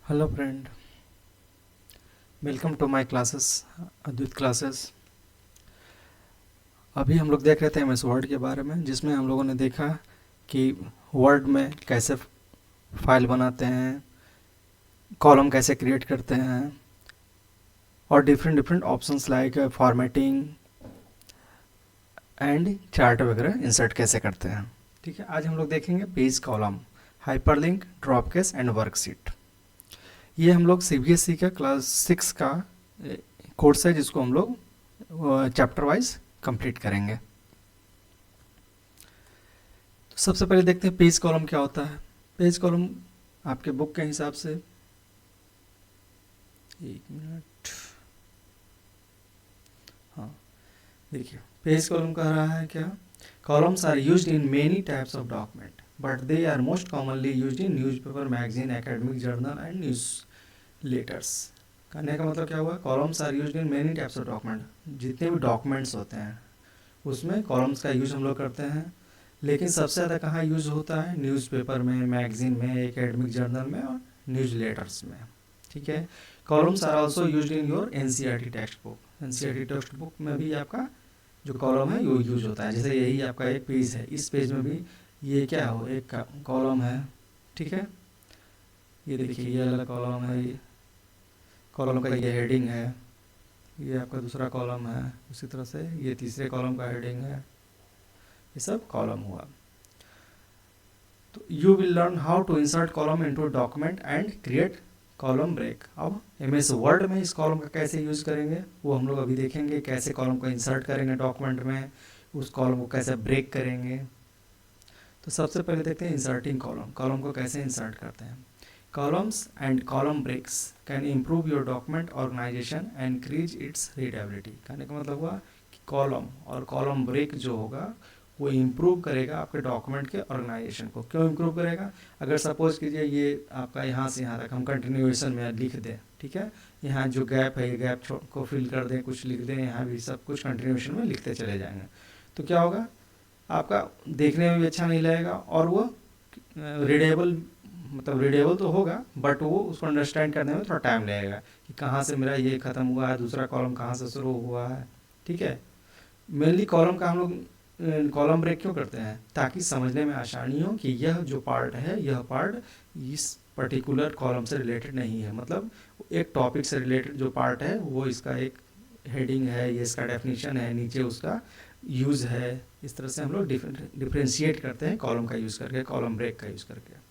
Hello friend, welcome to my classes, Advait classes. अभी हम लोग देख रहे थे एमएस वर्ड के बारे में, जिसमें हम लोगों ने देखा कि वर्ड में कैसे फाइल बनाते हैं, कॉलम कैसे क्रिएट करते हैं और different different options like formatting and chart वगैरह इंसर्ट कैसे करते हैं। ठीक है, आज हम लोग देखेंगे page column, hyperlink, drop case and worksheet. ये हम लोग सीबीएसई का क्लास 6 का कोर्स है, जिसको हम लोग चैप्टर वाइज कंप्लीट करेंगे। तो सबसे पहले देखते हैं पेज कॉलम क्या होता है। पेज कॉलम आपके बुक के हिसाब से, एक मिनट, हाँ देखिए, पेज कॉलम कह रहा है क्या, columns are used in many types of document but they are most commonly used in newspaper, magazine, academic journal and newsletters. कहने का मतलब क्या हुआ, columns are used in many types of document, जितने भी डॉक्यूमेंट्स होते हैं उसमें कॉलम्स का यूज हम लोग करते हैं। लेकिन सबसे ज़्यादा कहाँ यूज़ होता है, न्यूज़पेपर में, मैगजीन में, एकेडमिक जर्नल में और न्यूज़ लेटर्स में। ठीक है, columns are also used in your NCERT textbook. NCERT textbook में भी आपका जो कॉलम है वो यूज होता है। जैसे यही आपका एक पेज है, इस पेज में भी ये क्या हो, एक कॉलम है। ठीक है, ये देखिए, ये अलग कॉलम है, ये कॉलम का ये हेडिंग है, ये आपका दूसरा कॉलम है, उसी तरह से ये तीसरे कॉलम का हेडिंग है, ये सब कॉलम हुआ। तो you will learn how to insert column into document and create column break. अब एमएस वर्ड में इस कॉलम का कैसे यूज करेंगे वो हम लोग अभी देखेंगे। कैसे कॉलम को इंसर्ट करेंगे डॉक्यूमेंट में, उस कॉलम को कैसे ब्रेक करेंगे। तो सबसे पहले देखते हैं इंसर्टिंग कॉलम, कॉलम को कैसे इंसर्ट करते हैं। Columns and column breaks can improve your document organisation and increase its readability. कहने का मतलब हुआ कि कॉलम और कॉलम ब्रेक जो होगा वो इम्प्रूव करेगा आपके डॉक्यूमेंट के ऑर्गेनाइजेशन को। क्यों इम्प्रूव करेगा, अगर सपोज कीजिए ये आपका यहाँ से यहाँ तक हम कंटिन्यूएशन में लिख दें, ठीक है, यहाँ जो गैप है ये गैप को फिल कर दें, कुछ लिख दें, यहाँ भी सब कुछ कंटिन्यूएशन में लिखते चले जाएंगे, तो क्या होगा, आपका देखने में भी अच्छा नहीं लगेगा और वो रीडेबल, मतलब रीडेबल तो होगा बट वो उसको अंडरस्टैंड करने में थोड़ा टाइम लगेगा कि कहाँ से मेरा ये ख़त्म हुआ है, दूसरा कॉलम कहाँ से शुरू हुआ है। ठीक है, मेनली कॉलम का हम लोग कॉलम ब्रेक क्यों करते हैं, ताकि समझने में आसानी हो कि यह जो पार्ट है, यह पार्ट इस पर्टिकुलर कॉलम से रिलेटेड नहीं है। मतलब एक टॉपिक से रिलेटेड जो पार्ट है वो इसका एक हेडिंग है, ये इसका डेफिनेशन है, नीचे उसका यूज़ है। इस तरह से हम लोग डिफ्रेंशिएट करते हैं कॉलम का यूज़ करके, कॉलम ब्रेक का यूज़ करके।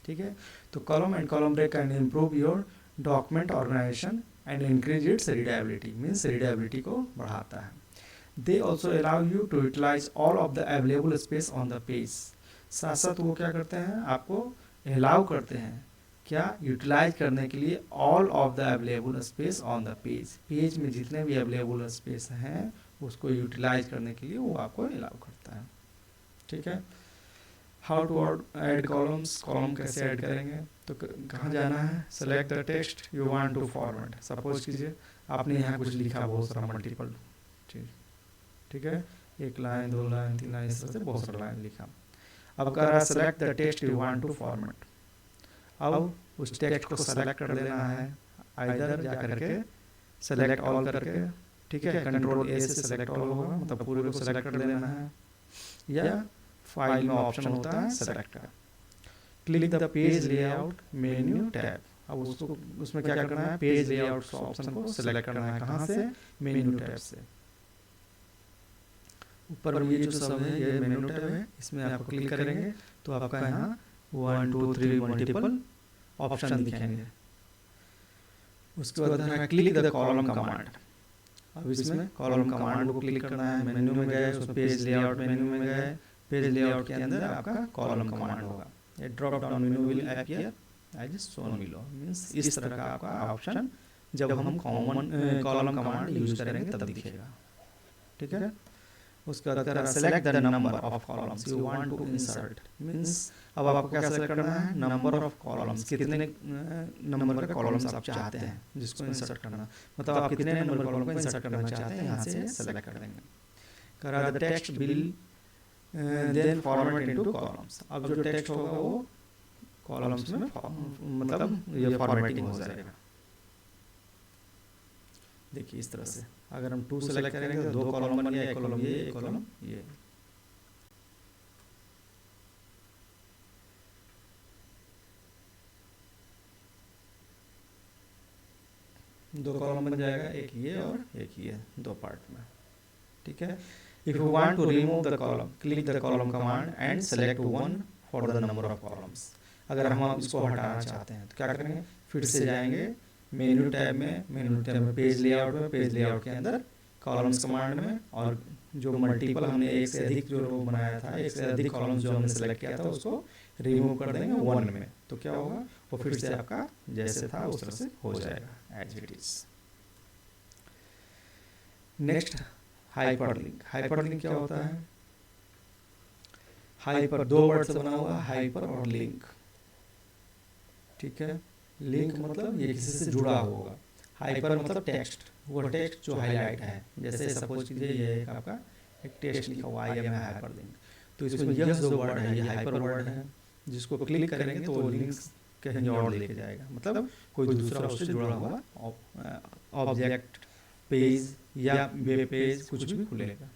ठीक है, तो column and column break can improve your document organisation and increase its readability, means readability को बढ़ाता है। They also allow you to utilise all of the available space on the page. साथ साथ वो क्या करते हैं, आपको अलाउ करते हैं क्या, यूटिलाइज करने के लिए all of the available space on the page. Page में जितने भी अवेलेबल स्पेस हैं उसको यूटिलाइज करने के लिए वो आपको अलाउ करता है। ठीक है, how to add columns, column कैसे ऐड करेंगे, तो कहाँ जाना है, select the text you want to forward. Suppose कीजिए आपने यहाँ कुछ लिखा, बहुत सारा मल्टीपल चीज, ठीक है, एक लाइन, दो लाइन, तीन लाइन, इस तरह से बहुत सारा लाइन लिखा। अब कह रहा है select the text you want to format. अब उस टेक्स्ट को सेलेक्ट कर देना है, इधर जा करके सेलेक्ट ऑल करके, ठीक है, कंट्रोल ए से सेलेक्ट ऑल होगा, मतलब पूरे को सेलेक्ट कर देना है, या फाइल में ऑप्शन होता है सेलेक्ट का, click the page layout menu tab. अब उसको उसमें क्या करना है, पेज लेआउट ऑप्शन को सेलेक्ट करना है, कहाँ से, मेन्यू टैब से। ऊपर में ये जो सब है ये मेन्यू टैब है, इसमें आपको क्लिक करेंगे तो आपका यहाँ 1 2 3 मल्टीपल ऑप्शन दिखेंगे। उसके बाद है क्लिक द कॉलम कमांड। अब इसमें कॉलम कमांड को क्लिक करना है, मेन्यू में गए, उसमें पेज लेआउट मेन्यू में गए, पेज लेआउट के अंदर आपका कॉलम कमांड होगा। ये drop down menu will appear as shown below, means इस तरह का आपका ऑप्शन जब हम कॉलम कमांड यूज करेंगे तब दिखेगा। ठीक है, उसका तरह select the number of columns you want to insert, means अब आपको क्या सेलेक्ट करना है, नंबर ऑफ कॉलम्स, कितने नंबर का कॉलम्स आप चाहते हैं जिसको इंसर्ट करना, मतलब आप कितने नंबर कॉलम को इंसर्ट करना चाहते हैं, यहाँ से सेलेक्ट कर देंगे। करा the text will then format into columns. अब जो टेक्स्ट होगा वो कॉलम्स में मतलब ये फॉर्मेटिंग हो जाएगा। देखिए इस तरह से अगर हम 2 सेलेक्ट करेंगे तो 2 कॉलम बन गया, एक कॉलम ये, एक कॉलम ये। दो कॉलम बन जाएगा, एक ये और एक ये, 2 पार्ट में। ठीक है। If you want to remove the column, click the column command and select 1 for the number of columns. अगर हम इसको हटाना चाहते हैं तो क्या करेंगे, फिर से जाएंगे मेन्यू टैब में पेज लेआउट में, पेज लेआउट के अंदर कॉलम्स कमांड में, और जो मल्टीपल हमने एक से अधिक जो रो बनाया था, एक से अधिक कॉलम्स जो हमने सेलेक्ट किया था उसको रिमूव कर देंगे 1 में। तो क्या होगा, वो फिर से आपका जैसे था उस तरह से हो जाएगा as it is. Next hyperlink. Hyperlink क्या होता है, हाइपर 2 वर्ड से बना हुआ, हाइपर और लिंक। ठीक है। लिंक मतलब ये किसी से जुड़ा होगा, हाइपर मतलब टेक्स्ट, वो टेक्स्ट जो हाईलाइट है। जैसे सपोज कीजिए ये एक आपका एक टेक्स्ट लिखा हुआ आई एम हाइपरलिंक, तो इसमें यह जो वर्ड है ये हाइपर वर्ड है, जिसको क्लिक करेंगे तो वो लिंक्स कहीं और लेके जाएगा, मतलब कोई दूसरा उससे जुड़ा हुआ ऑब्जेक्ट, पेज या वेब पेज कुछ भी खुलेगा।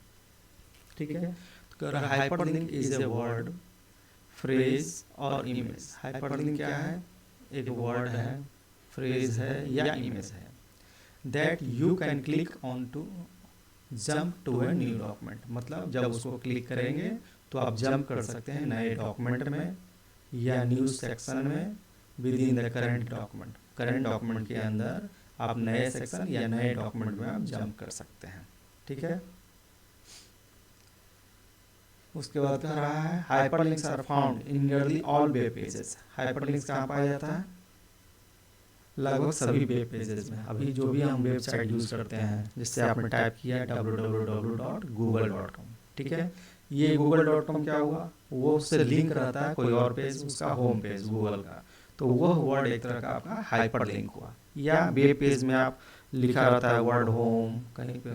ठीक है। तो hyperlink is a word, phrase और इमेज। हाइपरलिंक क्या है, एक वर्ड है, फ्रेज है या इमेज है, that you can click on to jump to a new document. मतलब जब उसको क्लिक करेंगे तो आप जंप कर सकते हैं नए डॉक्यूमेंट में या न्यूज सेक्शन में with in the current document. Current document के अंदर आप नए सेक्शन या नए डॉक्यूमेंट में आप जंप कर सकते हैं। ठीक है। उसके बाद कह रहा है hyperlinks are found in nearly all web pages. Hyperlinks कहाँ पाया जाता है, लगभग सभी वेब पेजेस में। अभी जो भी हम वेबसाइट यूज़ करते हैं, जिससे आपने टाइप किया www.google.com, ठीक है, ये google.com क्या हुआ, वो उससे लिंक रहता है कोई और पेज, उसका होम पेज गूगल का, तो वह वर्ड एक तरह का आपका हाइपर लिंक हुआ। या वेब पेज में आप लिखा रहता है वर्ड होम, कहीं पे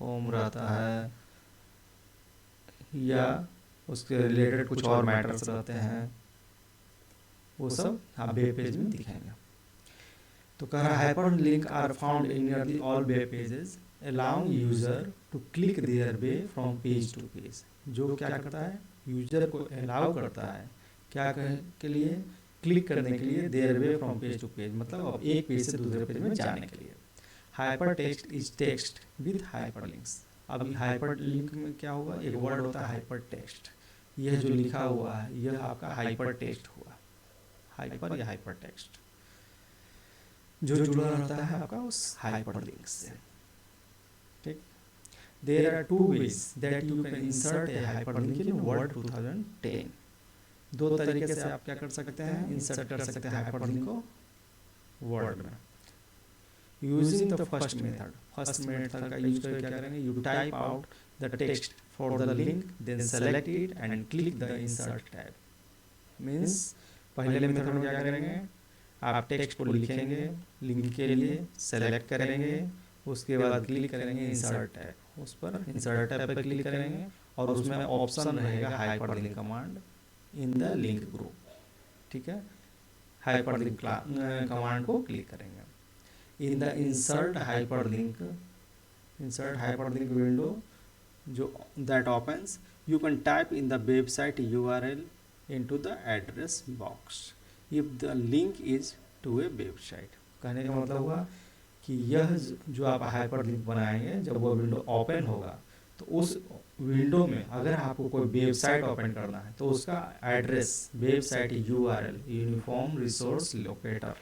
होम रहता है, या उसके रिलेटेड कुछ और मैटर्स रहते हैं, वो सब आप वेब पेज में दिखेंगे। तो कह रहा है hyperlink are found in nearly all web pages allowing user to click their way from page to page. जो क्या करता है, यूजर को अलाउ करता है क्या के लिए, क्लिक करने के लिए, their way from page to page, मतलब अब एक पेज से दूसरे पेज में जाने के लिए। Hyper text is text with hyper links. अभी हाइपर लिंक में क्या हुआ, एक वर्ड होता है हाइपर टेक्स्ट, यह जो लिखा हुआ है यह आपका हाइपर टेक्स्ट हुआ, हाइपर या हाइपर टेक्स्ट जो जुड़ा रहता है आपका उस हाइपरलिंक से। ठीक। There are 2 ways that you can insert a hyperlink in Word 2010। 2 तरीके से आप क्या कर सकते हैं, इंसर्ट कर सकते हैं हाइपरलिंक को वर्ड में। Using the first method, first method का यूज करके क्या करेंगे, you type out the text for the link, then select it and click the insert tab. Means पहले मेथड में क्या करेंगे, आप टेक्स्ट को लिखेंगे, लिंक के लिए सेलेक्ट करेंगे, उसके बाद क्लिक करेंगे इंसर्ट टैब, उस पर इंसर्ट टैब पर क्लिक करेंगे और उसमें ऑप्शन रहेगा hyperlink command in the link group. ठीक है। हाइपरलिंक कमांड को क्लिक करेंगे। In the insert hyperlink window जो that opens, you can type in the website URL into the address box if the link is to a website. कहने का मतलब हुआ कि यह जो आप हाइपर लिंक बनाएंगे, जब वो विंडो ओपन होगा तो उस विंडो में अगर आपको कोई वेबसाइट ओपन करना है तो उसका address, website URL, uniform resource locator,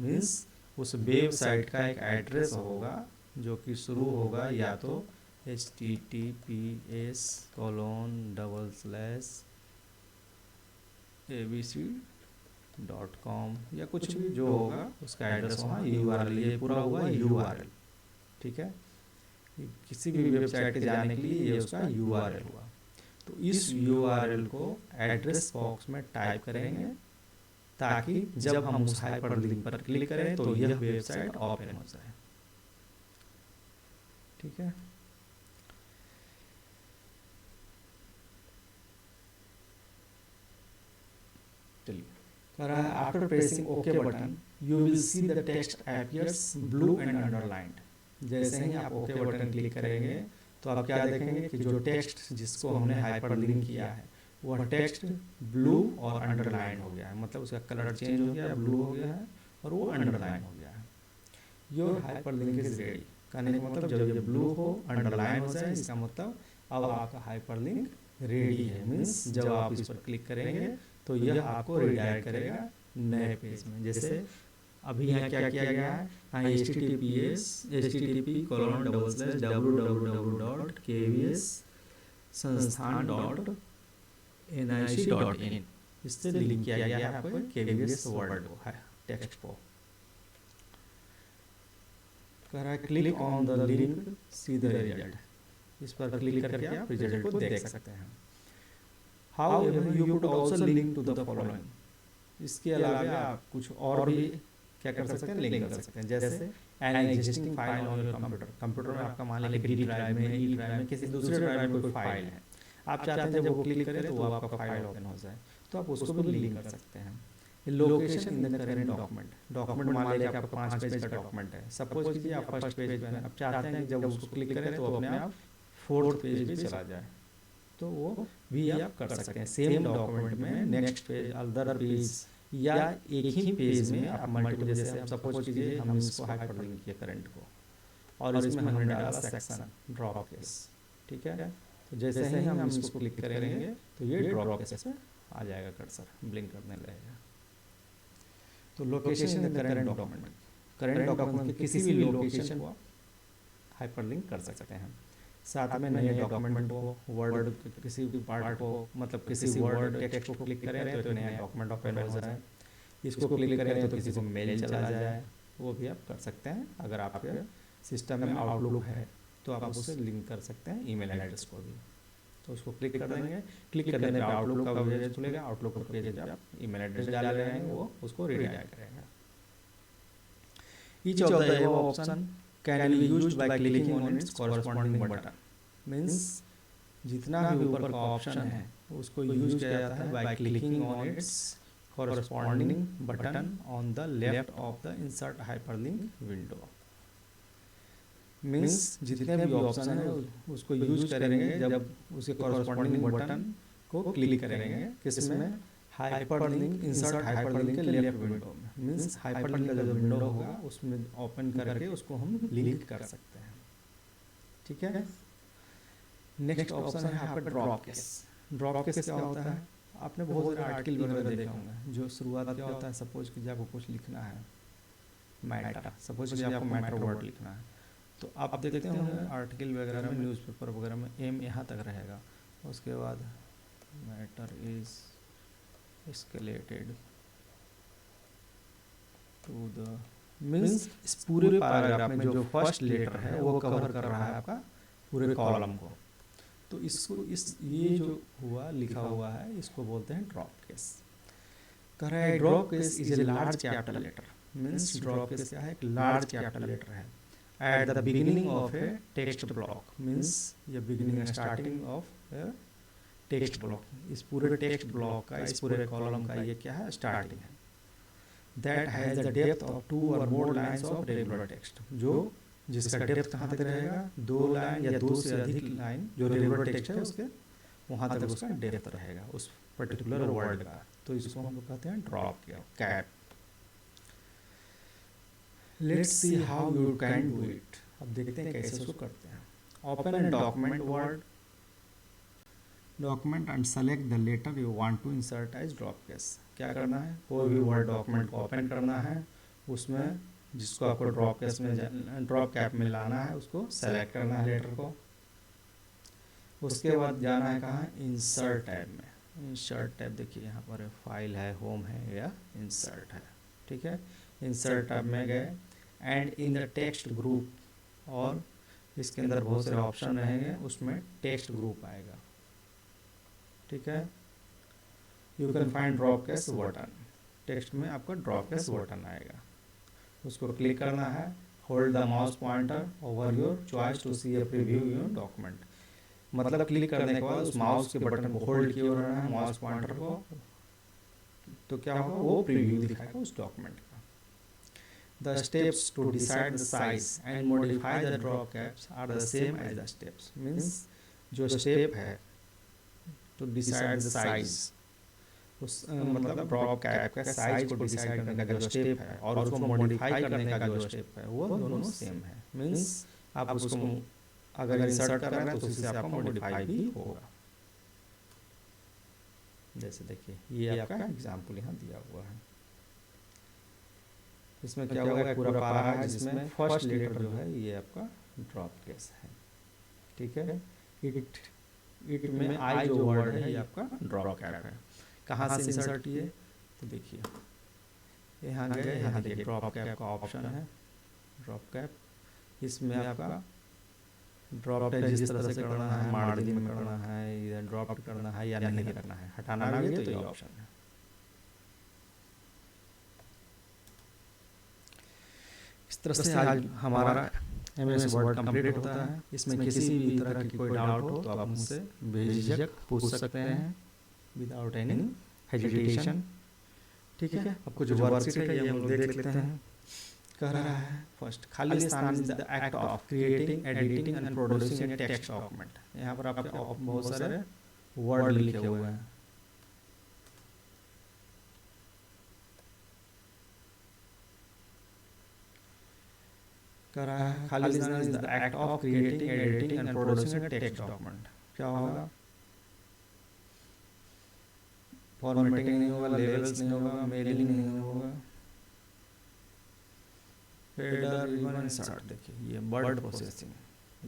means उस वेबसाइट का एक एड्रेस होगा जो कि शुरू होगा या तो https://abc.com या कुछ भी जो होगा उसका एड्रेस वहाँ URL, ये पूरा हुआ URL। ठीक है। किसी भी वेबसाइट के जाने के लिए ये उसका URL हुआ। तो इस URL को एड्रेस बॉक्स में टाइप करेंगे ताकि जब हम उस हाइपर लिंक पर क्लिक करें तो यह वेबसाइट ओपन हो जाए। ठीक है। चलिए कह रहा है after pressing okay button you will see the text appears blue and underlined. जैसे ही आप ओके बटन क्लिक करेंगे तो आप क्या देखेंगे कि जो टेक्स्ट जिसको हमने हाइपरलिंक किया है वह टेक्स्ट ब्लू और अंडरलाइन हो गया है, मतलब उसका कलर चेंज हो गया है, ब्लू हो गया है और वो अंडरलाइन हो गया है। योर हाइपरलिंक इज रेडी कहने का मतलब जब ये ब्लू हो अंडरलाइन हो जाए इसका मतलब अब आपका हाइपरलिंक रेडी है। मीन्स जब आप इस पर क्लिक करेंगे तो यह आपको रिडायरेक्ट करेगा नए पेज में। जैसे अभी यहाँ क्या किया गया है, https://www.kvs-संस्थान.nic.in इससे लिंक किया गया है आपको केवीएस वर्ड को है टेक्स्ट को। कह रहा है click on the link see the result, इस पर क्लिक करके आप रिजल्ट को देख सकते हैं। However you could also link to the following, इसके अलावा आप कुछ और भी क्या कर सकते हैं, लिंक कर सकते हैं। जैसे an existing file on your computer में आपका मान लीजिए डी ड्राइव में, ई ड्राइव में, किसी दूसरे ड्राइव में कोई फाइल है, आप चाहते हैं जब वो क्लिक करें तो वो आपका फाइल ओपन हो जाए, तो आप उसको भी लिंक कर सकते हैं। Location in the current document मान लीजिए आपका 5 पेज का डॉक्यूमेंट है, सपोज कीजिए आप फर्स्ट पेज पे हैं, आप चाहते हैं जब उसको क्लिक करें तो अपने आप 4th पेज पे चला जाए, तो वो भी आप कर सकते हैं। सेम डॉक्यूमेंट में नेक्स्ट पेज, अदर पेज या एक ही पेज में आप मल्टीपल, जैसे हम सपोज कीजिए हम इसको हाइपरलिंक किए करंट को और इसमें हमने डाला सेक्शन ड्रॉप केस, ठीक है। तो जैसे ही हम इसको क्लिक करेंगे तो ये ड्रॉप केस पे आ जाएगा, कर्सर ब्लिंक करने लगेगा। तो location in the current document के किसी भी लोकेशन को हाइपरलिंक कर सकते हैं। साथ में नए डॉक्यूमेंट को, वर्ड किसी भी पार्ट को, मतलब किसी वर्ड टेक्स्ट को क्लिक करें तो एक नया डॉक्यूमेंट ओपन हो जाए, इसको क्लिक करें तो किसी को मेल चला जाए, वो भी आप कर सकते हैं। अगर आपके सिस्टम में आउटलुक है तो आप उससे लिंक कर सकते हैं ईमेल एड्रेस को भी। तो उसको क्लिक कर देंगे, क्लिक करने पे आउटलुक का पेज खुलेगा, आउटलुक का पेज पे आप ईमेल एड्रेस डाल रहे हैं वो उसको रिडायरेक्ट करेगा। Each of the above option can be used by clicking on it's corresponding button, means जितना भी ऊपर का ऑप्शन है उसको यूज किया जाता है by clicking on it's corresponding button on the left of the insert hyperlink window. Means जितने भी ऑप्शन है उसको यूज करेंगे जब उसके कॉरस्पॉन्डिंग बटन को क्लिक करेंगे, किसमें, हाइपरलिंक, इंसर्ट हाइपरलिंक के लेफ्ट विंडो में। मींस हाइपरलिंक का जो विंडो होगा उसमें ओपन करके उसको हम लिंक कर सकते हैं, ठीक है। नेक्स्ट ऑप्शन है आपका ड्रॉप केस। ड्रॉप केस क्या होता है, आपने बहुत सारे आर्टिकल वगैरह देखे होंगे जो शुरुआत क्या होता है, सपोज कीजिए आपको कुछ लिखना है मैटर, सपोज कीजिए आपको मैटर वर्ड लिखना है, तो आप देखते होंगे आर्टिकल वगैरह में, न्यूज़पेपर वगैरह में एम यहाँ तक रहेगा, उसके बाद matter is escalated to the, means इस पूरे पैराग्राफ में जो फर्स्ट लेटर है वो कवर कर रहा है आपका पूरे कॉलम को। तो इसको ये जो हुआ लिखा हुआ है इसको बोलते हैं ड्रॉप केस। कह रहा है drop case is a large capital letter, means drop case क्या है, एक लार्ज कैपिटल लेटर है at the beginning of a text block, means ये beginning starting of a text block, इस पूरे टेक्स्ट ब्लॉक का, इस पूरे कॉलम का ये क्या है, स्टार्टिंग है। That has the depth of 2 और more lines of regular text, जो जिसका डेप्थ कहाँ तक रहेगा, 2 लाइन या 2 से अधिक लाइन, जो रेगुलर टेक्स्ट है उसके वहाँ तक उसका डेप्थ रहेगा उस पर्टिकुलर वर्ड का, तो इसको हम लोग कहते हैं drop cap. Let's see how you can do it, अब देखते हैं कैसे उसको करते हैं। Open an document Word document and select the letter you want to insert as drop case. क्या करना है, कोई भी वर्ड डॉक्यूमेंट को ओपन करना है, उसमें जिसको आपको ड्रॉप केस में, ड्रॉप कैप में लाना है उसको सेलेक्ट करना है लेटर को। उसके बाद जाना है कहाँ, इंसर्ट टैब में। इंसर्ट टैब देखिए यहाँ पर फाइल है, होम है या इंसर्ट है, ठीक है। इंसर्ट टैब में गए and in the text group, और इसके अंदर बहुत सारे ऑप्शन रहेंगे, उसमें टेक्स्ट ग्रुप आएगा, ठीक है। You can find drop case button, text में आपका ड्रॉप केस बटन आएगा, उसको क्लिक करना है। Hold the mouse pointer over your choice to see a preview your document, मतलब क्लिक करने के बाद उस माउस के बटन को होल्ड किए रहना है, माउस पॉइंटर को, तो क्या होगा, वो प्रीव्यू दिखाएगा उस डॉक्यूमेंट का। The steps to decide the size and modify the drop caps are the same as the steps, means जो स्टेप है टू डिसाइड द साइज, उस मतलब ड्रॉप कैप का साइज को डिसाइड करने का जो स्टेप है और उसको मॉडिफाई करने का जो स्टेप है वो दोनों सेम है। मीन्स आप उसको अगर इंसर्ट कर रहे हैं तो उससे आपका मॉडिफाई भी होगा। जैसे देखिए ये आपका एग्जाम्पल यहाँ दिया हुआ है। इसमें क्या हुआ है, पूरा पारा है जिसमें फर्स्ट लेटर जो है ये आपका ड्रॉप केस है। ठीक है, इट में आई जो वर्ड है ये आपका ड्रॉप कैप है। कहाँ से इंसर्ट किए, तो देखिए यहाँ गए, यहाँ देखिए ड्रॉप कैप का ऑप्शन है, ड्रॉप कैप। इसमें आपका ड्रॉप टैग जिस तरह से करना है, मार्जिन में करना है, इधर ड्रॉप करना है या नहीं करना है, हटाना भी है तो ये ऑप्शन है। इस तरह से आज हमारा MS वर्ड कंप्लीट होता है। इसमें किसी भी तरह की कोई डाउट हो तो आप मुझसे बेझिझक पूछ सकते हैं, विदाउट एनी हेजिटेशन। ठीक है, आपको जो वर्कशीट है ये हम लोग देख लेते हैं। कह रहा है फर्स्ट, खाली स्थान is the act of creating, editing and producing a text document. यहाँ पर आपके बहुत सारे वर्ड लिखे हुए हैं। कह रहा है खाली स्थान is the act of creating, editing and producing a text document. क्या होगा, फॉर्मेटिंग नहीं होगा, लेबल्स नहीं होगा, मेलिंग नहीं होगा, हेडर रिबन इंसर्ट। देखिए ये वर्ड प्रोसेसिंग,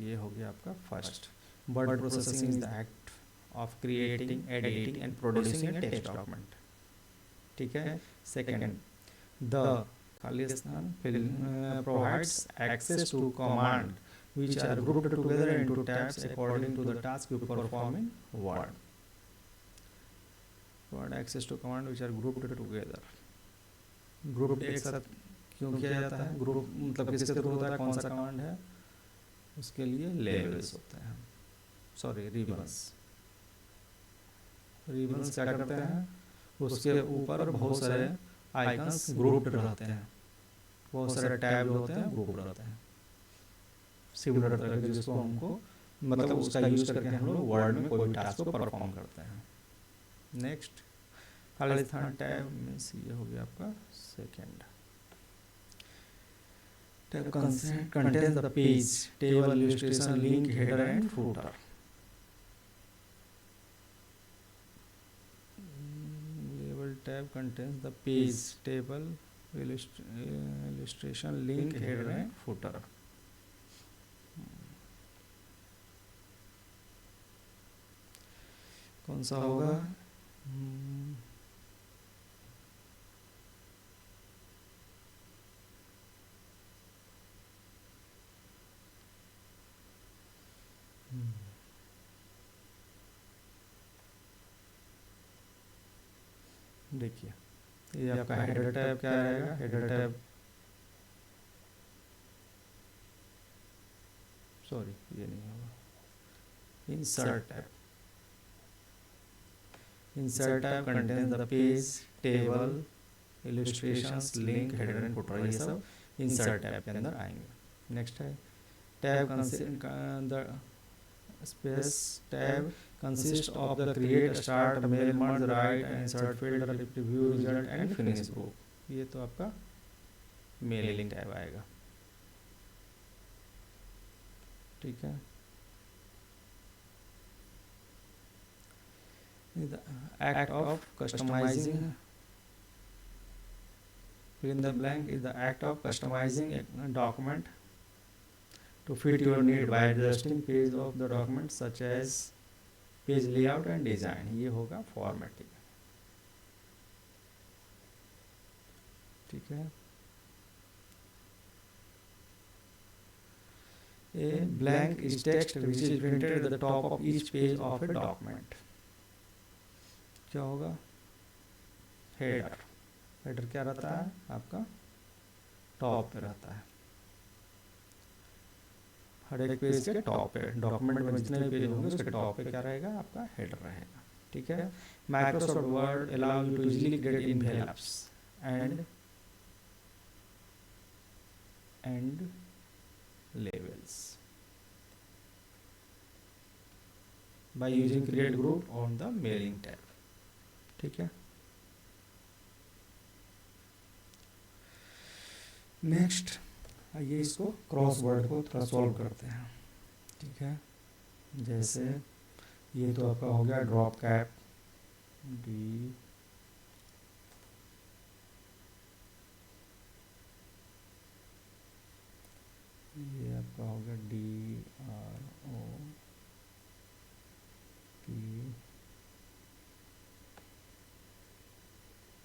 ये हो गया आपका first. Word processing is the act of creating, editing and producing a text document. ठीक है, सेकंड, द खाली स्थान provides access to command which are grouped together into tabs according to the task you perform in Word. Word access to command which are grouped together. Group एक साथ क्यों किया जाता है, ग्रुप मतलब किसके थ्रू होता है, कौन सा कमांड है, उसके लिए लेबल्स होते हैं, सॉरी रिबन्स। रिबन्स क्या करते हैं, उसके ऊपर बहुत सारे आइकन्स ग्रुप्ड रहते हैं, बहुत सारे टैब होते हैं ग्रुप्ड रहते हैं, सिमिलर तरह के, जिसको हमको मतलब उसका यूज करके हम लोग वर्ड में कोई भी टास्क को परफॉर्म करते हैं। नेक्स्ट, खाली स्थान टैब मीन्स ये हो गया आपका second. Tab contains the page, table, illustration, link, header and footer. Label tab contains the page, table, illustration, link, header and footer. कौन सा होगा, देखिए ये आपका हेडर टैब क्या रहेगा, हेडर टैब सॉरी ये नहीं होगा, insert tab. Insert tab contains the page, table, illustrations, link, header and footer, ये सब इंसर्ट टैब के अंदर आएंगे। नेक्स्ट है tab the space tab consist of the create, start, mail, merge, write, insert field, review, result and finish book. ये तो आपका mailing tab आएगा। ठीक है, the act of customizing, fill in the blank, is the act of customizing a document to fit your need by adjusting page of the document such as page layout and design. ये होगा formatting। ठीक है, a blank is text which is printed at the top of each page of a document. क्या होगा, header. Header क्या रहता है आपका, टॉप पे रहता है, हर एक पेज के टॉप पे, डॉक्यूमेंट में जितने भी पेज होंगे उसके टॉप पे क्या रहेगा आपका, हेडर रहेगा। ठीक है. Microsoft Word allow you to easily create envelopes and labels by using create group on the mailing tab. ठीक है. नेक्स्ट आइए इसको क्रॉस वर्ड को थोड़ा सॉल्व करते हैं. ठीक है. जैसे ये तो आपका हो गया ड्रॉप कैप, डी ये आपका हो गया DROP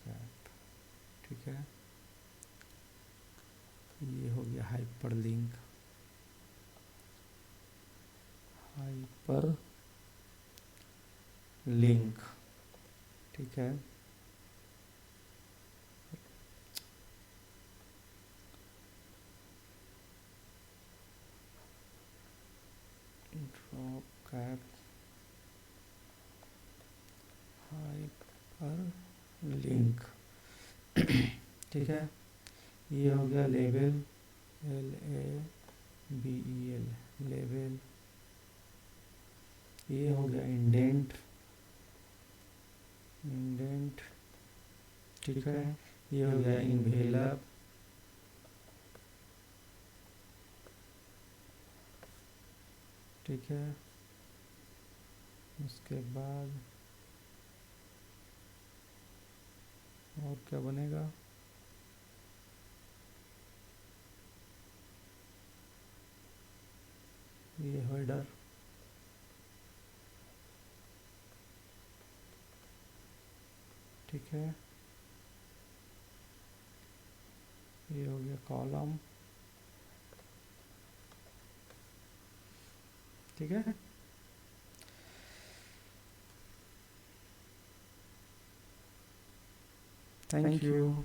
कैप. ठीक है. ये हो गया हाइपर लिंक. ठीक है. Drop cap hyper link. ठीक है. ये हो गया लेबल, LABEL लेबल. ये हो गया इंडेंट. ठीक है. ये हो गया इन्वेलप. ठीक है. उसके बाद और क्या बनेगा, ये हेडर. ठीक है. ये हो गया कॉलम. ठीक है. Thank you.